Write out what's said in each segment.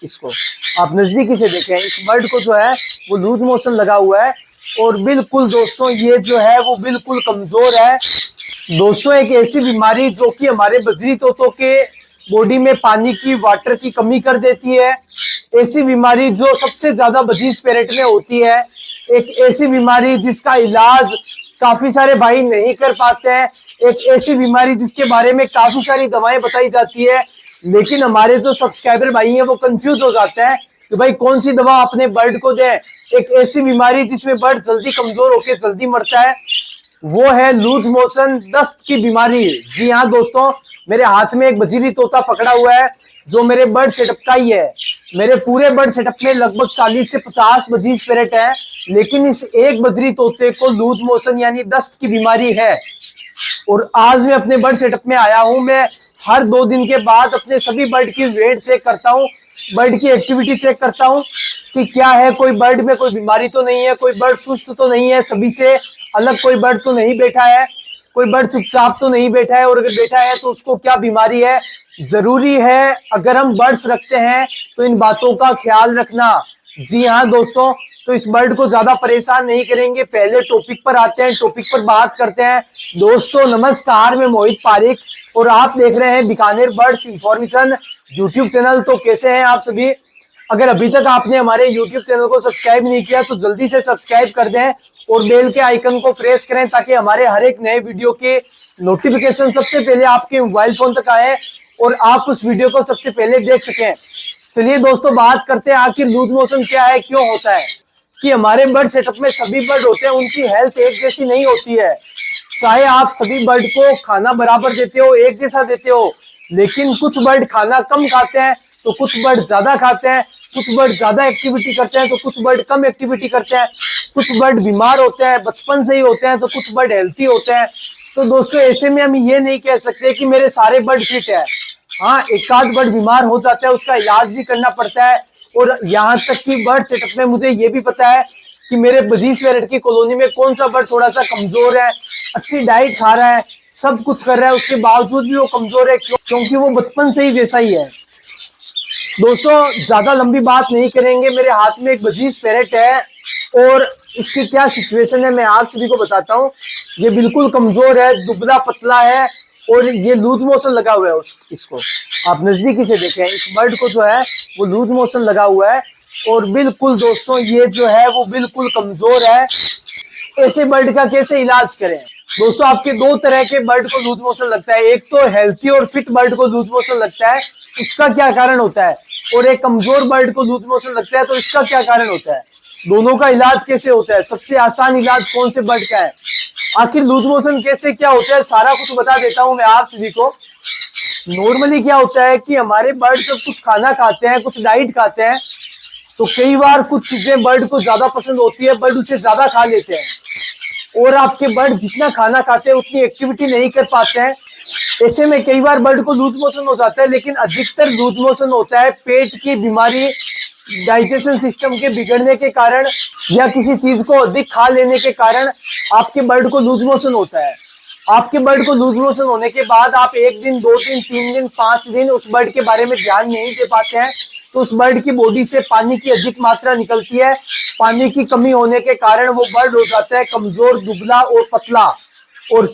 इसको आप नजदीकी से देखें, इस बर्ड को जो है वो लूज मोशन लगा हुआ है और बिल्कुल दोस्तों ये जो है वो बिल्कुल कमजोर है। दोस्तों एक ऐसी बीमारी जो कि हमारे बजरी तोतों के बॉडी में पानी की, वाटर की कमी कर देती है। ऐसी बीमारी जो सबसे ज्यादा बजरी स्पिरिट में होती है। एक ऐसी बीमारी जिसका इलाज काफी सारे भाई नहीं कर पाते हैं। एक ऐसी बीमारी जिसके बारे में काफी सारी दवाएं बताई जाती है, लेकिन हमारे जो सब्सक्राइबर भाई हैं वो कंफ्यूज हो जाते हैं कि भाई कौन सी दवा अपने बर्ड को दें। एक ऐसी बीमारी जिसमें बर्ड जल्दी कमजोर होकर जल्दी मरता है, वो है लूज मोशन, दस्त की बीमारी। जी हाँ दोस्तों, मेरे हाथ में एक बजीरी तोता पकड़ा हुआ है जो मेरे बर्ड सेटअप का ही है। मेरे पूरे बर्ड सेटअप में लगभग 40 से 50 बजीरी स्पिरिट है, लेकिन इस एक बजरी तोते को लूज मोशन यानी दस्त की बीमारी है। और आज मैं अपने बर्ड सेटअप में आया हूं। मैं हर 2 दिन के बाद अपने सभी बर्ड की वेट चेक करता हूं, बर्ड की एक्टिविटी चेक करता हूं कि क्या है, कोई बर्ड में कोई बीमारी तो नहीं है, कोई बर्ड सुस्त तो नहीं है, सभी से अलग कोई बर्ड तो नहीं बैठा है, कोई बर्ड चुपचाप तो नहीं बैठा है, और अगर बैठा है तो उसको क्या बीमारी है। जरूरी है अगर हम बर्ड्स रखते हैं तो इन बातों का ख्याल रखना। जी हाँ दोस्तों, तो इस बर्ड को ज्यादा परेशान नहीं करेंगे, पहले टॉपिक पर आते हैं, टॉपिक पर बात करते हैं। दोस्तों नमस्कार, मैं मोहित पारिक और आप देख रहे हैं Bikaner birds information YouTube channel. तो कैसे हैं आप सभी? अगर अभी तक आपने हमारे यूट्यूब चैनल को सब्सक्राइब नहीं किया तो जल्दी से सब्सक्राइब कर दें और बेल के आइकन को प्रेस करें ताकि हमारे हर एक नए वीडियो के नोटिफिकेशन सबसे पहले आपके मोबाइल फोन तक आए और आप उस वीडियो को सबसे पहले देख सकें। चलिए दोस्तों बात करते हैं आखिर लूज मोशन क्या है, क्यों होता है। कि हमारे बर्ड सेटअप में सभी बर्ड होते हैं, उनकी हेल्थ एक जैसी नहीं होती है। चाहे आप सभी बर्ड को खाना बराबर देते हो, एक जैसा देते हो, लेकिन कुछ बर्ड खाना कम खाते हैं तो कुछ बर्ड ज्यादा खाते हैं, कुछ बर्ड ज्यादा एक्टिविटी करते हैं तो कुछ बर्ड कम एक्टिविटी करते हैं, कुछ बर्ड बीमार होते हैं, बचपन से ही होते हैं, तो कुछ बर्ड हेल्थी होते हैं। तो दोस्तों ऐसे में हम ये नहीं कह सकते कि मेरे सारे बर्ड फिट है। हाँ, एक आध बर्ड बीमार हो जाता है, उसका इलाज भी करना पड़ता है। और यहाँ तक कि बर्ड सेटअप में मुझे ये भी पता है कि मेरे बजीज स्पिरिट की कॉलोनी में कौन सा बर्ड थोड़ा सा कमजोर है, अच्छी डाइट खा रहा है, सब कुछ कर रहा है, उसके बावजूद भी वो कमजोर है क्योंकि वो बचपन से ही वैसा ही है। दोस्तों ज्यादा लंबी बात नहीं करेंगे, मेरे हाथ में एक बजीज स्पिरिट है और इसकी क्या सिचुएशन है मैं आप सभी को बताता हूँ। ये बिल्कुल कमजोर है, दुबला पतला है और ये लूज मोशन लगा हुआ है। इसको आप नजदीकी से देखें, इस बर्ड को जो है वो लूज मोशन लगा हुआ है और बिल्कुल दोस्तों ये जो है वो बिल्कुल कमजोर है। ऐसे बर्ड का कैसे इलाज करें? दोस्तों आपके 2 तरह के बर्ड को लूज मोशन लगता है। एक तो हेल्थी और फिट बर्ड को लूज मोशन लगता है, उसका क्या कारण होता है, और एक कमजोर बर्ड को लूज मोशन लगता है तो इसका क्या कारण होता है। दोनों का इलाज कैसे होता है, सबसे आसान इलाज कौन से बर्ड का है, आखिर लूज मोशन कैसे क्या होता है, सारा कुछ बता देता हूं मैं आप सभी को। नॉर्मली क्या होता है कि हमारे बर्ड जब कुछ खाना खाते हैं, कुछ डाइट खाते हैं, तो कई बार कुछ चीजें बर्ड को ज्यादा पसंद होती है, बर्ड उसे ज्यादा खा लेते हैं और आपके बर्ड जितना खाना खाते हैं उतनी एक्टिविटी नहीं कर पाते हैं। ऐसे में कई बार बर्ड को लूज मोशन हो जाता है, लेकिन अधिकतर लूज मोशन होता है पेट की बीमारी, डाइजेशन सिस्टम के बिगड़ने के कारण या किसी चीज को अधिक खा लेने के कारण आपके बर्ड को लूज मोशन होता है। आपके बर्ड को लूज मोशन होने के बाद आप 1 दिन, 2 दिन, 3 दिन, 5 दिन उस बर्ड के बारे में ध्यान नहीं दे पाते हैं, तो उस बर्ड की बॉडी से पानी की अधिक मात्रा निकलती है। पानी की कमी होने के कारण वो बर्ड हो जाता है कमजोर, दुबला और पतला। और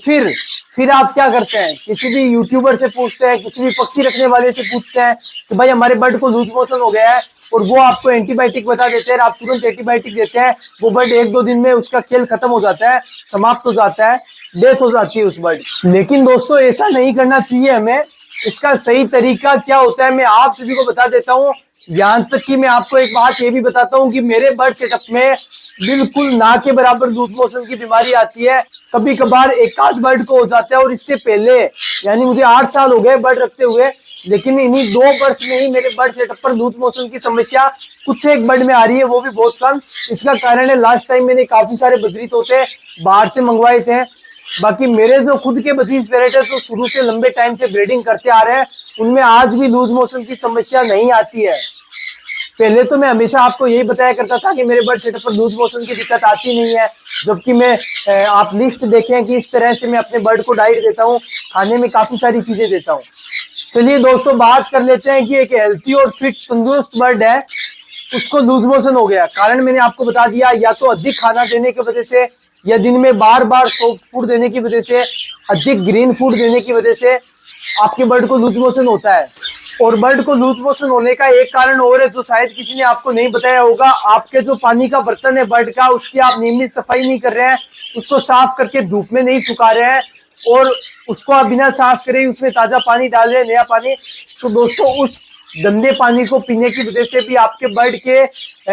फिर आप क्या करते हैं, किसी भी यूट्यूबर से पूछते हैं, किसी भी पक्षी रखने वाले से पूछते हैं कि भाई हमारे बर्ड को लूज मोशन हो गया है, और वो आपको एंटीबायोटिक बता देते हैं, आप तुरंत एंटीबायोटिक देते हैं। वो बर्ड 1-2 दिन में उसका खेल खत्म हो जाता है, समाप्त हो जाता है, डेथ हो जाती है उस बर्ड। लेकिन दोस्तों ऐसा नहीं करना चाहिए हमें। इसका सही तरीका क्या होता है मैं आप सभी को बता देता हूँ। यहाँ तक कि मैं आपको एक बात ये भी बताता हूँ कि मेरे बर्ड सेटअप में बिल्कुल ना के बराबर लूज मोशन की बीमारी आती है। कभी कभार एक आध बर्ड को हो जाता है, और इससे पहले यानी मुझे 8 साल हो गए बर्ड रखते हुए, लेकिन इन्हीं 2 वर्ष में ही मेरे बर्ड सेटअप पर लूज मोशन की समस्या कुछ एक बर्ड में आ रही है, वो भी बहुत कम। इसका कारण है लास्ट टाइम मैंने काफी सारे बजरी तोते बाहर से मंगवाए थे। बाकी मेरे जो खुद के बजीज स्पिरिट है तो शुरू से लंबे टाइम से ब्रीडिंग करते आ रहे हैं, उनमें आज भी लूज मोशन की समस्या नहीं आती है। पहले तो मैं हमेशा आपको यही बताया करता था कि मेरे बर्ड सेटअप पर लूज मोशन की दिक्कत आती नहीं है, जबकि मैं आप लिस्ट देखें कि इस तरह से मैं अपने बर्ड को डाइट देता हूँ, खाने में काफी सारी चीजें देता हूँ। चलिए दोस्तों, बात कर लेते हैं कि एक हेल्थी और फिट तंदुरुस्त बर्ड है, उसको लूज मोशन हो गया। कारण मैंने आपको बता दिया, या तो अधिक खाना देने की वजह से, या दिन में बार बार सॉफ्ट फूड देने की वजह से, अधिक ग्रीन फूड देने की वजह से आपके बर्ड को लूज मोशन होता है। और बर्ड को लूज मोशन होने का एक कारण और है, जो शायद किसी ने आपको नहीं बताया होगा। आपके जो पानी का बर्तन है बर्ड का, उसकी आप नियमित सफाई नहीं कर रहे हैं, उसको साफ करके धूप में नहीं सुखा रहे हैं, और उसको आप बिना साफ करे उसमें ताजा पानी डाल रहे हैं, नया पानी। तो दोस्तों, उस गंदे पानी को पीने की वजह से भी आपके बर्ड के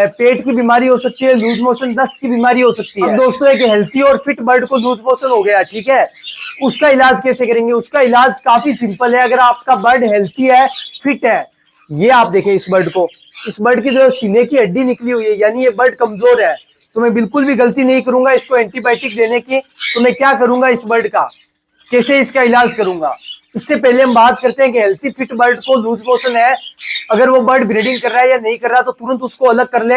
पेट की बीमारी हो सकती है, लूज मोशन, दस्त की बीमारी हो सकती है। अब दोस्तों, एक हेल्थी और फिट बर्ड को लूज मोशन हो गया, ठीक है, उसका इलाज कैसे करेंगे? उसका इलाज काफी सिंपल है। अगर आपका बर्ड हेल्थी है, फिट है, ये आप देखें इस बर्ड को, इस बर्ड की जो सीने की हड्डी निकली हुई है, यानी ये बर्ड कमजोर है। तो मैं बिल्कुल भी गलती नहीं करूंगा इसको एंटीबायोटिक देने की। तो मैं क्या करूंगा, इस बर्ड का कैसे इसका इलाज करूंगा? इससे पहले हम बात करते हैं कि हेल्थी फिट बर्ड को लूज मोशन है, अगर वो बर्ड ब्रीडिंग कर रहा है या नहीं कर रहा, तो तुरंत उसको अलग कर ले।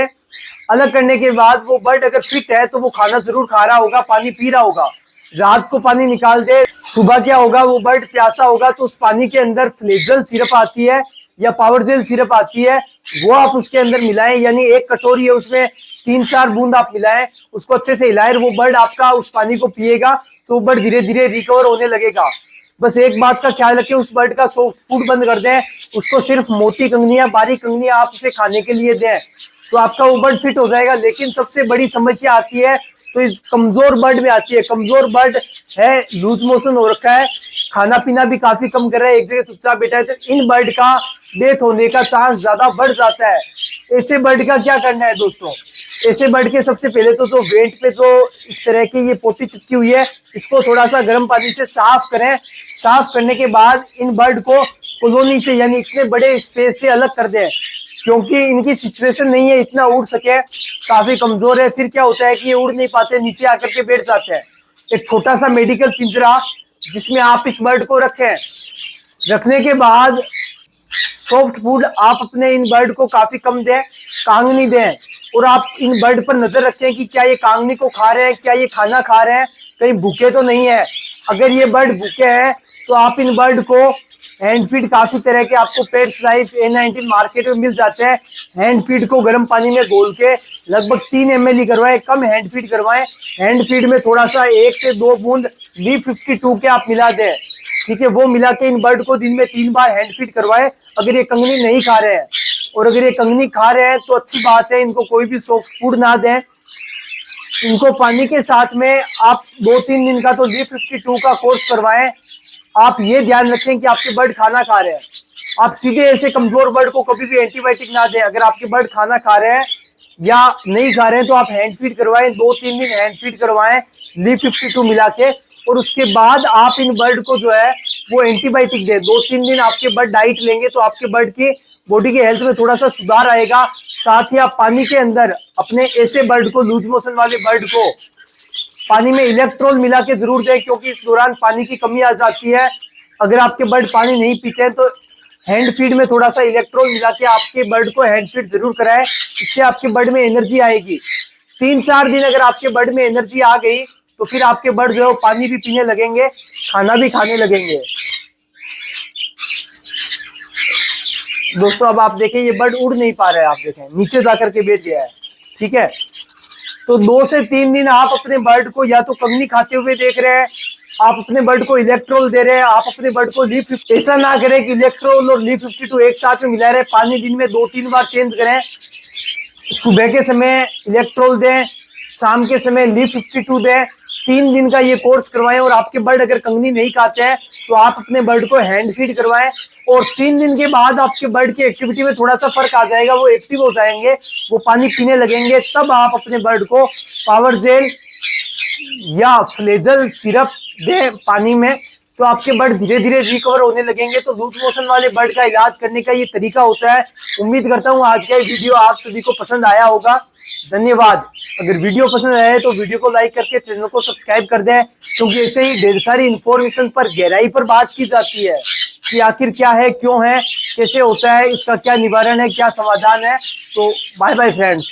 अलग करने के बाद वो बर्ड अगर फिट है तो वो खाना जरूर खा रहा होगा, पानी पी रहा होगा, रात को पानी निकाल दे। सुबह क्या होगा, वो बर्ड प्यासा होगा तो उस पानी के अंदर फ्लेजल सिरप आती है या पावर जेल सिरप आती है, वो आप उसके अंदर मिलाएं। यानी एक कटोरी है, उसमें 3-4 बूंद आप मिलाएं, उसको अच्छे से हिलाएं, वो बर्ड आपका उस पानी को पिएगा तो वो बर्ड धीरे धीरे रिकवर होने लगेगा। बस एक बात का ख्याल रखें, उस बर्ड का सॉफ्ट फूड बंद कर दें, उसको सिर्फ मोटी कंगनियां, बारीक कंगनियां आप उसे खाने के लिए दें, तो आपका वो बर्ड फिट हो जाएगा। लेकिन सबसे बड़ी समस्या आती है तो इस कमजोर बर्ड में आती है। कमजोर बर्ड है, लूज मोशन हो रखा है, खाना पीना भी काफी कम कर रहा है, एक जगह चुपचाप बैठा है, तो इन बर्ड का डेथ होने का चांस ज्यादा बढ़ जाता है। ऐसे बर्ड का क्या करना है दोस्तों? ऐसे बर्ड के सबसे पहले तो जो वेंट पे जो इस तरह की ये पोटी चिपकी हुई है, इसको थोड़ा सा गर्म पानी से साफ करें। साफ करने के बाद इन बर्ड को कॉलोनी से, यानी इतने बड़े स्पेस से अलग कर दें, क्योंकि इनकी सिचुएशन नहीं है इतना उड़ सके, काफी कमजोर है। फिर क्या होता है कि ये उड़ नहीं पाते, नीचे आकर के बैठ जाते हैं। एक छोटा सा मेडिकल पिंजरा जिसमें आप इस बर्ड को रखें। रखने के बाद सॉफ्ट फूड आप अपने इन बर्ड को काफी कम दें, कांगनी दें, और आप इन बर्ड पर नजर रखें कि क्या ये कांगनी को खा रहे हैं, क्या ये खाना खा रहे हैं, कहीं भूखे तो नहीं है। अगर ये बर्ड भूखे हैं तो आप इन बर्ड को हैंड फीड, काफी तरह के आपको पेट्स लाइफ A19 मार्केट में मिल जाते हैं, हैंड फीड को गर्म पानी में घोल के लगभग 3 ml ही करवाएं, कम हैंड फीड करवाएं। हैंड फीड में थोड़ा सा 1 से 2 बूंद B52 के आप मिला दें, ठीक है, वो मिला के इन बर्ड को दिन में 3 बार हैंड फीड करवाएं। अगर ये कंगनी नहीं खा रहे हैं, और अगर ये कंगनी खा रहे हैं तो अच्छी बात है, इनको कोई भी सॉफ्ट फूड ना दें। इनको पानी के साथ में आप 2-3 दिन का तो B52 का कोर्स करवाएं। आप ये ध्यान रखें कि आपके बर्ड खाना खा रहे हैं। आप सीधे ऐसे कमजोर बर्ड को कभी भी एंटीबायोटिक ना दें। अगर आपके बर्ड खाना खा रहे हैं या नहीं खा रहे हैं तो आप हैंड फीड करवाएं, 2-3 दिन हैंड फीड करवाएं B52 मिला के, और उसके बाद आप इन बर्ड को जो है वो एंटीबायोटिक दें। 2-3 दिन आपके बर्ड डाइट लेंगे तो आपके बर्ड की बॉडी के हेल्थ में थोड़ा सा सुधार आएगा। साथ ही आप पानी के अंदर अपने ऐसे बर्ड को, लूज मोशन वाले बर्ड को, पानी में इलेक्ट्रोल मिला के जरूर दें, क्योंकि इस दौरान पानी की कमी आ जाती है। अगर आपके बर्ड पानी नहीं पीते हैं तो हैंड फीड में थोड़ा सा इलेक्ट्रोल मिला के आपके बर्ड को हैंड फीड जरूर कराएं, इससे आपके बर्ड में एनर्जी आएगी। 3-4 दिन अगर आपके बर्ड में एनर्जी आ गई तो फिर आपके बर्ड जो है पानी भी पीने लगेंगे, खाना भी खाने लगेंगे। दोस्तों, अब आप देखें ये बर्ड उड़ नहीं पा रहा है, आप देखें नीचे जाकर के बैठ गया है, ठीक है। तो 2 से 3 दिन आप अपने बर्ड को या तो कंगनी खाते हुए देख रहे हैं, आप अपने बर्ड को इलेक्ट्रोल दे रहे हैं, आप अपने बर्ड को B52, ऐसा ना करें कि इलेक्ट्रोल और B52 एक साथ में मिला रहे। पानी दिन में 2-3 बार चेंज करें। सुबह के समय इलेक्ट्रोल दें, शाम के समय B52 दें। 3 दिन का ये कोर्स करवाएं। और आपके बर्ड अगर कंगनी नहीं खाते हैं तो आप अपने बर्ड को हैंड फीड करवाएं, और 3 दिन के बाद आपके बर्ड की एक्टिविटी में थोड़ा सा फर्क आ जाएगा, वो एक्टिव हो जाएंगे, वो पानी पीने लगेंगे। तब आप अपने बर्ड को पावर जेल या फ्लेजल सिरप दें पानी में, तो आपके बर्ड धीरे धीरे रिकवर होने लगेंगे। तो लूज मोशन वाले बर्ड का इलाज करने का ये तरीका होता है। उम्मीद करता हूँ आज का ये वीडियो आप सभी को पसंद आया होगा। धन्यवाद। अगर वीडियो पसंद आया है तो वीडियो को लाइक करके चैनल को सब्सक्राइब कर दें, क्योंकि ऐसे ही ढेर सारी इंफॉर्मेशन पर गहराई पर बात की जाती है कि आखिर क्या है, क्यों है, कैसे होता है, इसका क्या निवारण है, क्या समाधान है। तो बाय बाय फ्रेंड्स।